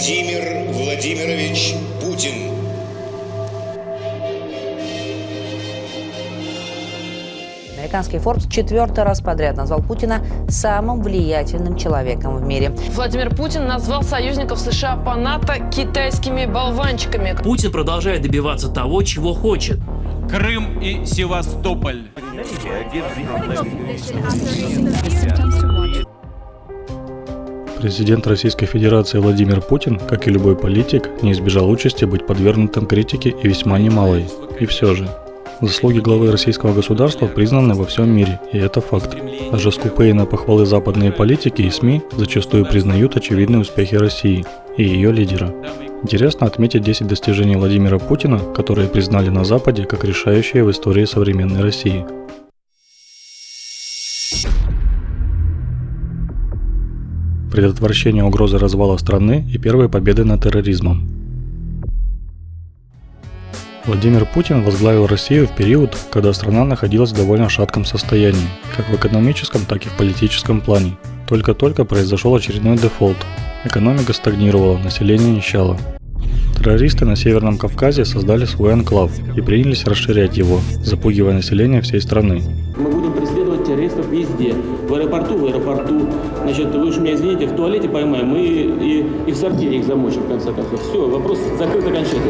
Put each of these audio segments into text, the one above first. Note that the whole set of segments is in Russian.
Владимир Владимирович Путин. Американский Forbes 4-й раз подряд назвал Путина самым влиятельным человеком в мире. Владимир Путин назвал союзников США по НАТО китайскими болванчиками. Путин продолжает добиваться того, чего хочет. Крым и Севастополь. Президент Российской Федерации Владимир Путин, как и любой политик, не избежал участи быть подвергнутым критике и весьма немалой. И все же, заслуги главы российского государства признаны во всем мире, и это факт. Даже скупые на похвалы западные политики и СМИ зачастую признают очевидные успехи России и ее лидера. Интересно отметить 10 достижений Владимира Путина, которые признали на Западе как решающие в истории современной России. Предотвращение угрозы развала страны и первые победы над терроризмом. Владимир Путин возглавил Россию в период, когда страна находилась в довольно шатком состоянии, как в экономическом, так и в политическом плане. Только-только произошел очередной дефолт. Экономика стагнировала, население нищало. Террористы на Северном Кавказе создали свой анклав и принялись расширять его, запугивая население всей страны. Мы будем преследовать террористов везде. В аэропорту. Значит, вы уж меня извините, в туалете поймаем и в сортире их замочим, в конце концов. Все, вопрос закрыт окончательно.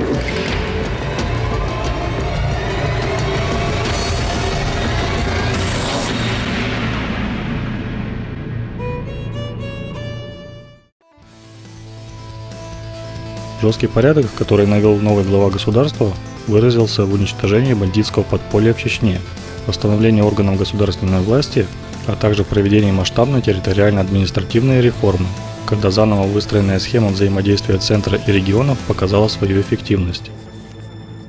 Жесткий порядок, который навел новый глава государства, выразился в уничтожении бандитского подполья в Чечне, восстановлении органов государственной власти, а также проведении масштабной территориально-административной реформы, когда заново выстроенная схема взаимодействия центра и регионов показала свою эффективность.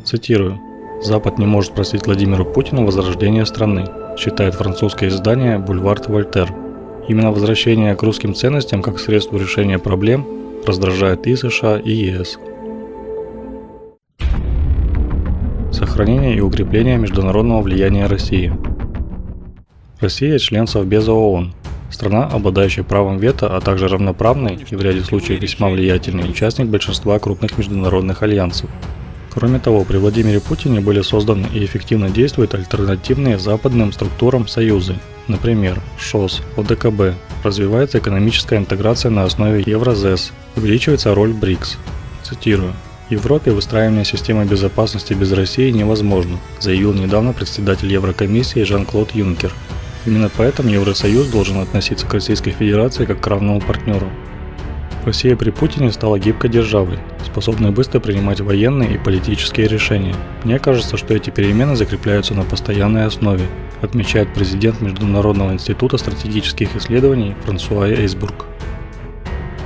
Цитирую. «Запад не может простить Владимиру Путину возрождение страны», считает французское издание «Бульвар Вольтер». Именно возвращение к русским ценностям как средству решения проблем раздражает и США, и ЕС. Сохранение и укрепление международного влияния России. Россия – член Совбеза ООН, страна, обладающая правом вето, а также равноправный и в ряде случаев весьма влиятельный участник большинства крупных международных альянсов. Кроме того, при Владимире Путине были созданы и эффективно действуют альтернативные западным структурам союзы, например, ШОС, ОДКБ, развивается экономическая интеграция на основе Евразес, увеличивается роль БРИКС. Цитирую. «В Европе выстраивание системы безопасности без России невозможно», заявил недавно председатель Еврокомиссии Жан-Клод Юнкер. Именно поэтому Евросоюз должен относиться к Российской Федерации как к равному партнеру. Россия при Путине стала гибкой державой, способной быстро принимать военные и политические решения. Мне кажется, что эти перемены закрепляются на постоянной основе, отмечает президент Международного института стратегических исследований Франсуа Эйсбург.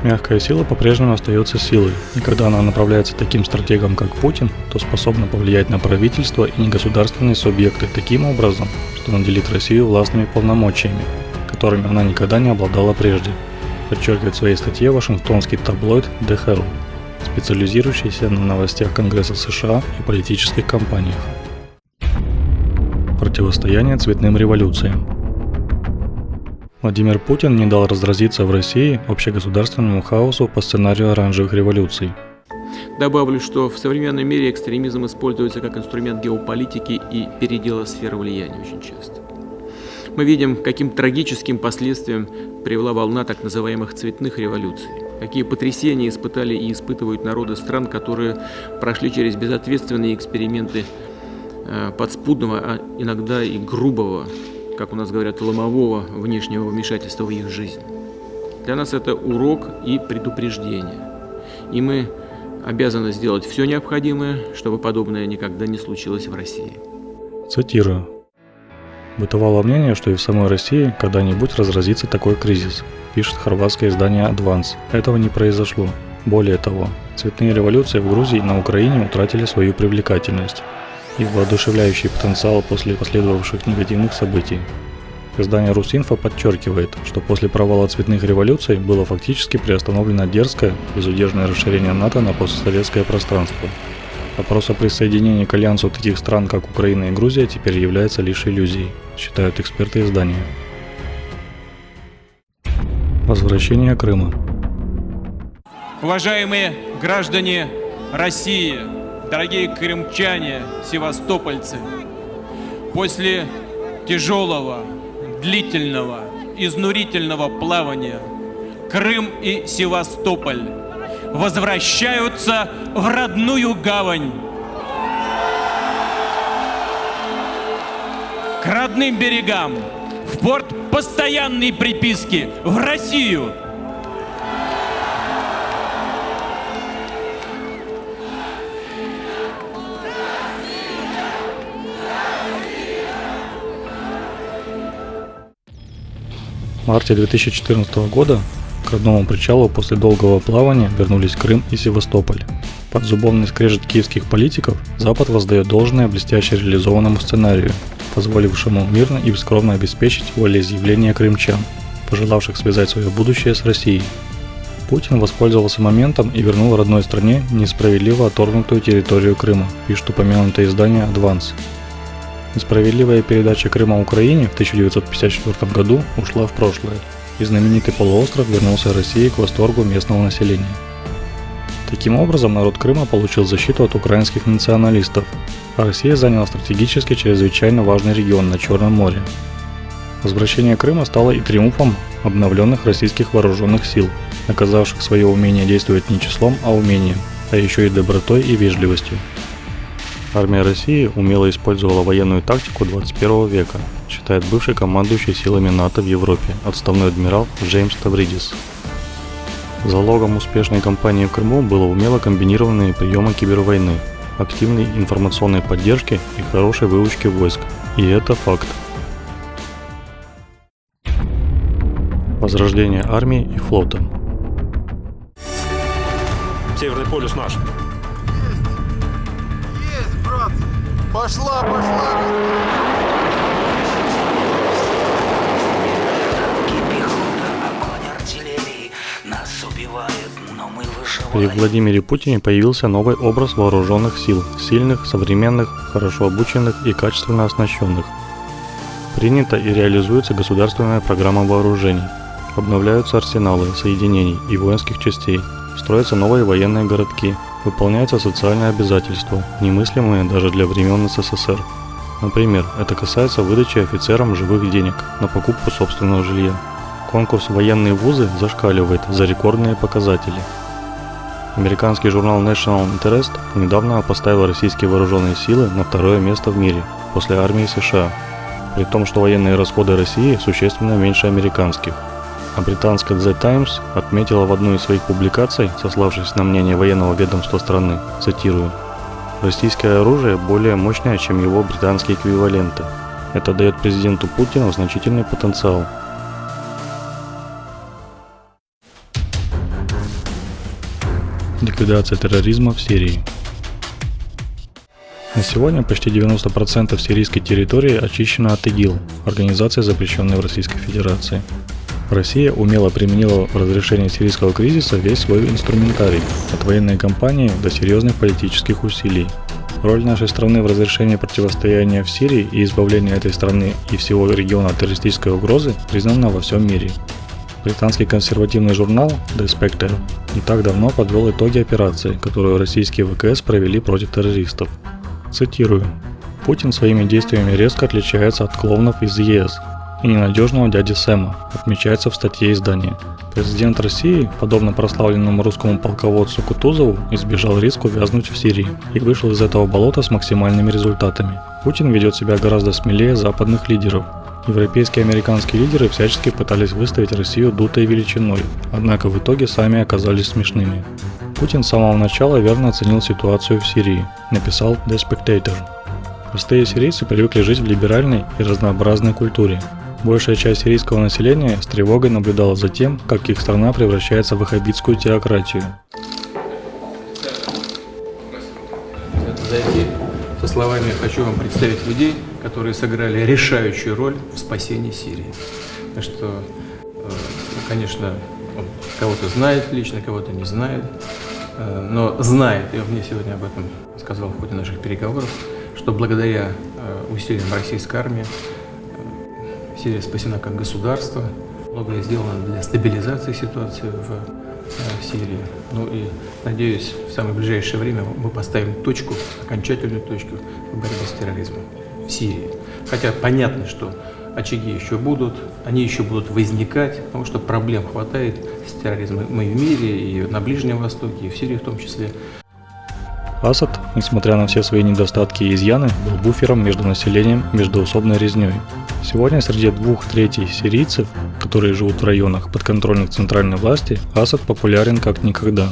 Мягкая сила по-прежнему остается силой, и когда она направляется таким стратегом, как Путин, то способна повлиять на правительство и негосударственные субъекты таким образом, что наделит Россию властными полномочиями, которыми она никогда не обладала прежде, подчеркивает в своей статье вашингтонский таблоид The Herald, специализирующийся на новостях Конгресса США и политических кампаниях. Противостояние цветным революциям. Владимир Путин не дал разразиться в России общегосударственному хаосу по сценарию оранжевых революций. Добавлю, что в современном мире экстремизм используется как инструмент геополитики и передела сферы влияния очень часто. Мы видим, каким трагическим последствиям привела волна так называемых цветных революций. Какие потрясения испытали и испытывают народы стран, которые прошли через безответственные эксперименты подспудного, а иногда и грубого, как у нас говорят, ломового внешнего вмешательства в их жизнь. Для нас это урок и предупреждение. И мы обязаны сделать все необходимое, чтобы подобное никогда не случилось в России. Цитирую. «Бытовало мнение, что и в самой России когда-нибудь разразится такой кризис», пишет хорватское издание «Адванс». Этого не произошло. Более того, цветные революции в Грузии и на Украине утратили свою привлекательность и воодушевляющий потенциал после последовавших негативных событий. Издание Русинфо подчеркивает, что после провала цветных революций было фактически приостановлено дерзкое, безудержное расширение НАТО на постсоветское пространство. Вопрос о присоединении к альянсу таких стран, как Украина и Грузия, теперь является лишь иллюзией, считают эксперты издания. Возвращение Крыма. Уважаемые граждане России, дорогие крымчане, севастопольцы, после тяжелого, длительного, изнурительного плавания Крым и Севастополь возвращаются в родную гавань, к родным берегам, в порт постоянной приписки, в Россию. В марте 2014 года к родному причалу после долгого плавания вернулись Крым и Севастополь. Под зубовный скрежет киевских политиков Запад воздает должное блестяще реализованному сценарию, позволившему мирно и бескровно обеспечить волеизъявление крымчан, пожелавших связать свое будущее с Россией. Путин воспользовался моментом и вернул родной стране несправедливо оторвнутую территорию Крыма, пишет упомянутое издание «Адванс». Несправедливая передача Крыма Украине в 1954 году ушла в прошлое, и знаменитый полуостров вернулся России к восторгу местного населения. Таким образом, народ Крыма получил защиту от украинских националистов, а Россия заняла стратегически чрезвычайно важный регион на Черном море. Возвращение Крыма стало и триумфом обновленных российских вооруженных сил, доказавших свое умение действовать не числом, а умением, а еще и добротой и вежливостью. Армия России умело использовала военную тактику 21 века, считает бывший командующий силами НАТО в Европе, отставной адмирал Джеймс Тавридис. Залогом успешной кампании в Крыму было умело комбинированные приемы кибервойны, активной информационной поддержки и хорошей выучки войск. И это факт. Возрождение армии и флота. Северный полюс наш. Есть, брат! Пошла! При Владимире Путине появился новый образ вооруженных сил – сильных, современных, хорошо обученных и качественно оснащенных. Принята и реализуется государственная программа вооружений. Обновляются арсеналы, соединений и воинских частей. Строятся новые военные городки. Выполняются социальные обязательства, немыслимые даже для времен СССР. Например, это касается выдачи офицерам живых денег на покупку собственного жилья. Конкурс «Военные вузы» зашкаливает за рекордные показатели. Американский журнал National Interest недавно поставил российские вооруженные силы на второе место в мире, после армии США, при том, что военные расходы России существенно меньше американских. А британская The Times отметила в одной из своих публикаций, сославшись на мнение военного ведомства страны, цитирую: «Российское оружие более мощное, чем его британские эквиваленты. Это дает президенту Путину значительный потенциал». Ликвидация терроризма в Сирии. На сегодня почти 90% сирийской территории очищено от ИГИЛ, организации, запрещенной в Российской Федерации. Россия умело применила в разрешении сирийского кризиса весь свой инструментарий, от военной кампании до серьезных политических усилий. Роль нашей страны в разрешении противостояния в Сирии и избавлении этой страны и всего региона от террористической угрозы признана во всем мире. Британский консервативный журнал The Spectator не так давно подвел итоги операции, которую российские ВКС провели против террористов. Цитирую: «Путин своими действиями резко отличается от клоунов из ЕС и ненадежного дяди Сэма», отмечается в статье издания. Президент России, подобно прославленному русскому полководцу Кутузову, избежал риска увязнуть в Сирии и вышел из этого болота с максимальными результатами. Путин ведет себя гораздо смелее западных лидеров. Европейские и американские лидеры всячески пытались выставить Россию дутой величиной, однако в итоге сами оказались смешными. Путин с самого начала верно оценил ситуацию в Сирии, написал The Spectator. Простые сирийцы привыкли жить в либеральной и разнообразной культуре. Большая часть сирийского населения с тревогой наблюдала за тем, как их страна превращается в ваххабитскую теократию. Со словами «хочу вам представить людей, которые сыграли решающую роль в спасении Сирии». Так что, конечно, он кого-то знает лично, кого-то не знает, но знает, и он мне сегодня об этом сказал в ходе наших переговоров, что благодаря усилиям российской армии Сирия спасена как государство, многое сделано для стабилизации ситуации в Сирии. Ну и, надеюсь, в самое ближайшее время мы поставим точку, окончательную точку в борьбе с терроризмом в Сирии. Хотя понятно, что очаги еще будут, они еще будут возникать, потому что проблем хватает с терроризмом и в мире, и на Ближнем Востоке, и в Сирии в том числе. Асад, несмотря на все свои недостатки и изъяны, был буфером между населением и междоусобной резней. Сегодня среди 2/3 сирийцев, которые живут в районах, подконтрольных центральной власти, Асад популярен как никогда.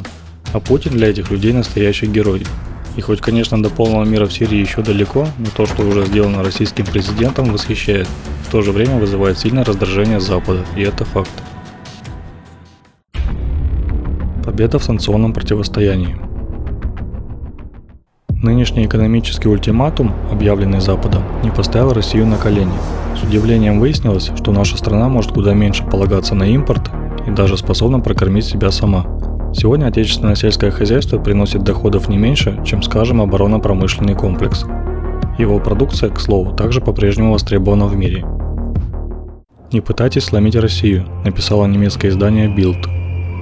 А Путин для этих людей настоящий герой. И хоть, конечно, до полного мира в Сирии еще далеко, но то, что уже сделано российским президентом, восхищает. В то же время вызывает сильное раздражение Запада, и это факт. Победа в санкционном противостоянии. Нынешний экономический ультиматум, объявленный Западом, не поставил Россию на колени. С удивлением выяснилось, что наша страна может куда меньше полагаться на импорт и даже способна прокормить себя сама. Сегодня отечественное сельское хозяйство приносит доходов не меньше, чем, скажем, оборонно-промышленный комплекс. Его продукция, к слову, также по-прежнему востребована в мире. «Не пытайтесь сломить Россию», написало немецкое издание Bild.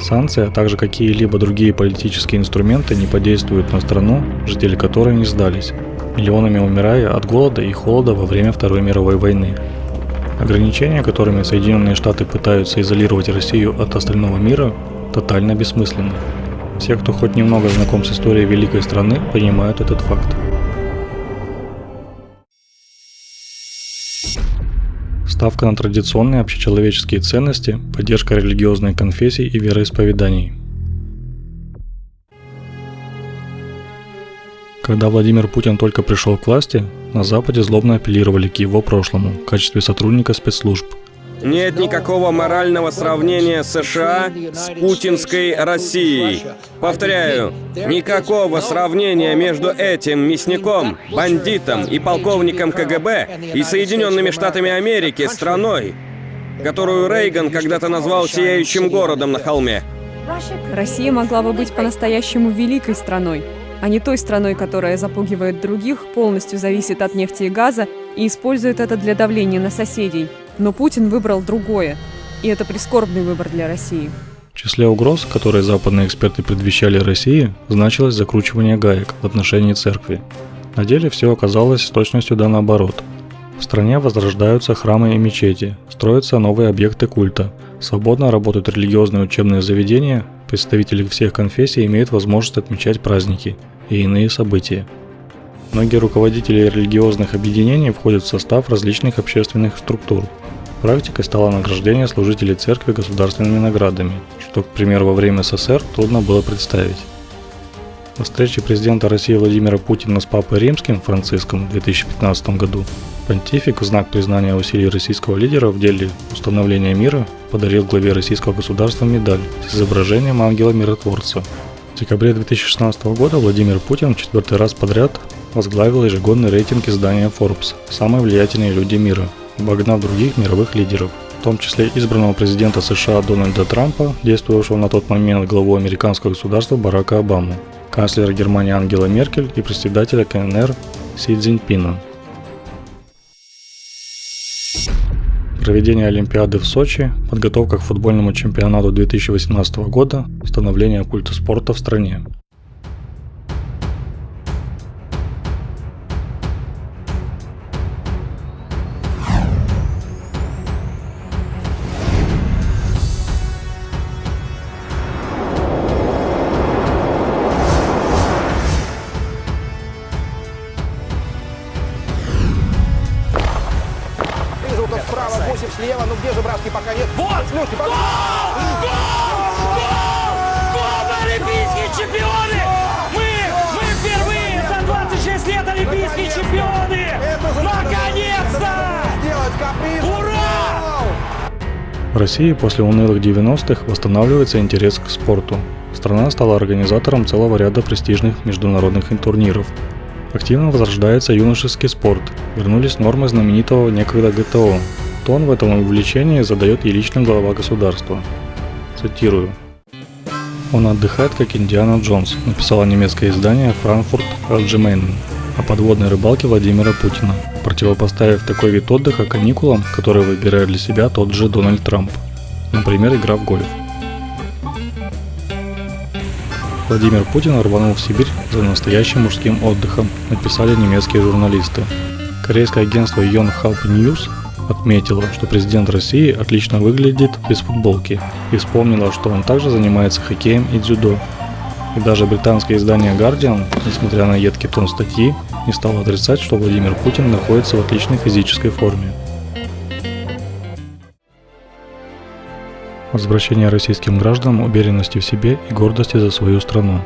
Санкции, а также какие-либо другие политические инструменты не подействуют на страну, жители которой не сдались, миллионами умирая от голода и холода во время Второй мировой войны. Ограничения, которыми Соединенные Штаты пытаются изолировать Россию от остального мира, тотально бессмысленны. Все, кто хоть немного знаком с историей великой страны, понимают этот факт. Ставка на традиционные общечеловеческие ценности, поддержка религиозных конфессий и вероисповеданий. Когда Владимир Путин только пришел к власти, на Западе злобно апеллировали к его прошлому в качестве сотрудника спецслужб. Нет никакого морального сравнения США с путинской Россией. Повторяю, никакого сравнения между этим мясником, бандитом и полковником КГБ и Соединенными Штатами Америки, страной, которую Рейган когда-то назвал «сияющим городом на холме». Россия могла бы быть по-настоящему великой страной, а не той страной, которая запугивает других, полностью зависит от нефти и газа и использует это для давления на соседей. Но Путин выбрал другое, и это прискорбный выбор для России. В числе угроз, которые западные эксперты предвещали России, значилось закручивание гаек в отношении церкви. На деле все оказалось с точностью да наоборот. В стране возрождаются храмы и мечети, строятся новые объекты культа, свободно работают религиозные учебные заведения, представители всех конфессий имеют возможность отмечать праздники и иные события. Многие руководители религиозных объединений входят в состав различных общественных структур. Практикой стало награждение служителей церкви государственными наградами, что, к примеру, во время СССР трудно было представить. На встрече президента России Владимира Путина с Папой Римским Франциском в 2015 году понтифик в знак признания усилий российского лидера в деле установления мира подарил главе российского государства медаль с изображением ангела-миротворца. В декабре 2016 года Владимир Путин в 4-й раз подряд возглавил ежегодный рейтинг издания Forbes «Самые влиятельные люди мира», обогнав других мировых лидеров, в том числе избранного президента США Дональда Трампа, действовавшего на тот момент главу американского государства Барака Обаму, канцлера Германии Ангела Меркель и председателя КНР Си Цзиньпина. Проведение Олимпиады в Сочи, подготовка к футбольному чемпионату 2018 года, становление культа спорта в стране. Справа, 8 слева, ну где же братский пока нет? Вот! Слушайте, Гол! Мы олимпийские чемпионы! Мы впервые за 26 лет олимпийские чемпионы! Наконец-то! Ура! В России после унылых 90-х восстанавливается интерес к спорту. Страна стала организатором целого ряда престижных международных турниров. Активно возрождается юношеский спорт, вернулись нормы знаменитого некогда ГТО. Тон в этом увлечении задает и лично глава государства. Цитирую. «Он отдыхает, как Индиана Джонс», написало немецкое издание Frankfurt Allgemeine о подводной рыбалке Владимира Путина, противопоставив такой вид отдыха каникулам, которые выбирает для себя тот же Дональд Трамп. Например, игра в гольф. Владимир Путин рванул в Сибирь за настоящим мужским отдыхом, написали немецкие журналисты. Корейское агентство Yonhap News отметила, что президент России отлично выглядит без футболки и вспомнила, что он также занимается хоккеем и дзюдо. И даже британское издание Guardian, несмотря на едкий тон статьи, не стало отрицать, что Владимир Путин находится в отличной физической форме. Возвращение российским гражданам уверенности в себе и гордости за свою страну.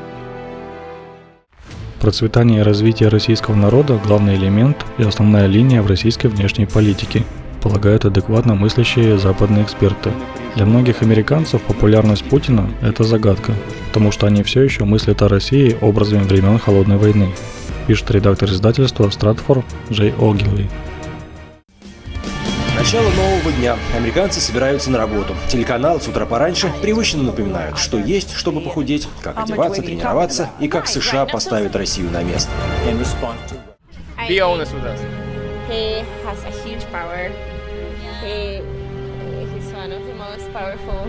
Процветание и развитие российского народа – главный элемент и основная линия в российской внешней политике, полагают адекватно мыслящие западные эксперты. Для многих американцев популярность Путина – это загадка, потому что они все еще мыслят о России образами времен Холодной войны, пишет редактор издательства Stratfor Джей Огилви. Начало нового дня. Американцы собираются на работу. Телеканалы с утра пораньше привычно напоминают, что есть, чтобы похудеть, как одеваться, тренироваться и как США поставят Россию на место. Be honest with us. He has a huge power. He's one of the most powerful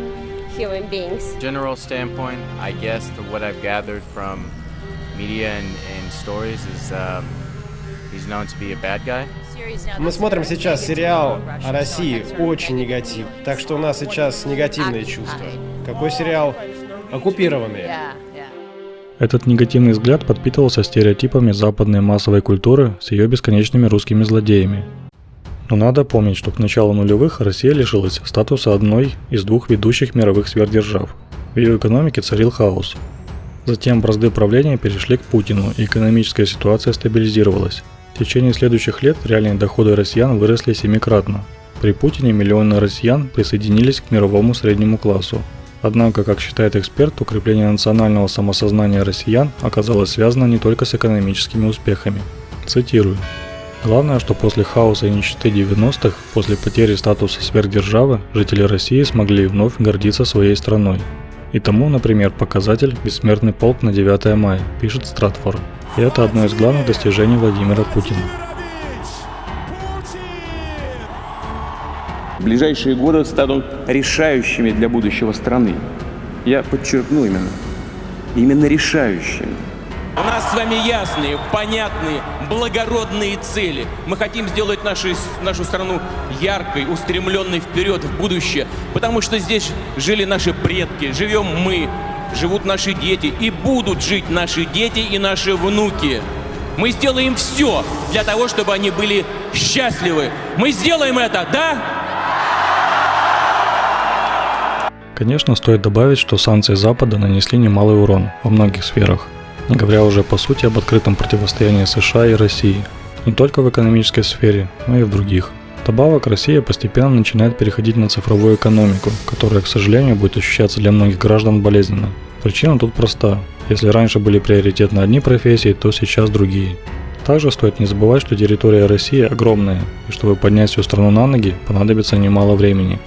human beings. General standpoint, I guess what I've gathered from media and stories is he's known to be a bad guy. Мы смотрим сейчас сериал о России, очень негатив. Так что у нас сейчас негативные чувства. Какой сериал? Оккупированные. Этот негативный взгляд подпитывался стереотипами западной массовой культуры с ее бесконечными русскими злодеями. Но надо помнить, что к началу нулевых Россия лишилась статуса одной из двух ведущих мировых сверхдержав. В ее экономике царил хаос. Затем бразды правления перешли к Путину, и экономическая ситуация стабилизировалась. В течение следующих лет реальные доходы россиян выросли 7-кратно. При Путине миллионы россиян присоединились к мировому среднему классу. Однако, как считает эксперт, укрепление национального самосознания россиян оказалось связано не только с экономическими успехами. Цитирую. «Главное, что после хаоса и нищеты 90-х, после потери статуса сверхдержавы, жители России смогли вновь гордиться своей страной. И тому, например, показатель «Бессмертный полк» на 9 мая», пишет Stratfor. И это одно из главных достижений Владимира Путина. Ближайшие годы станут решающими для будущего страны. Я подчеркну именно решающими. У нас с вами ясные, понятные, благородные цели. Мы хотим сделать нашу страну яркой, устремленной вперед в будущее, потому что здесь жили наши предки, живем мы, живут наши дети и будут жить наши дети и наши внуки. Мы сделаем все для того, чтобы они были счастливы. Мы сделаем это, да? Конечно, стоит добавить, что санкции Запада нанесли немалый урон во многих сферах, не говоря уже по сути об открытом противостоянии США и России, не только в экономической сфере, но и в других. Вдобавок, Россия постепенно начинает переходить на цифровую экономику, которая, к сожалению, будет ощущаться для многих граждан болезненно. Причина тут проста. Если раньше были приоритетны одни профессии, то сейчас другие. Также стоит не забывать, что территория России огромная, и чтобы поднять всю страну на ноги, понадобится немало времени.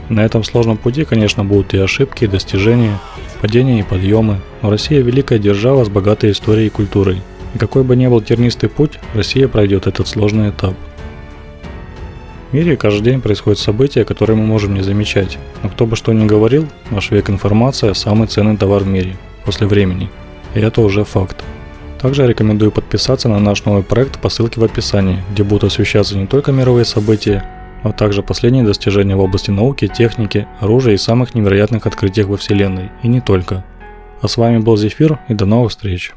На этом сложном пути, конечно, будут и ошибки, и достижения, падения и подъемы, но Россия великая держава с богатой историей и культурой. И какой бы ни был тернистый путь, Россия пройдет этот сложный этап. В мире каждый день происходят события, которые мы можем не замечать, но кто бы что ни говорил, наш век информация – самый ценный товар в мире, после времени, и это уже факт. Также рекомендую подписаться на наш новый проект по ссылке в описании, где будут освещаться не только мировые события, а также последние достижения в области науки, техники, оружия и самых невероятных открытиях во Вселенной, и не только. А с вами был Зефир, и до новых встреч!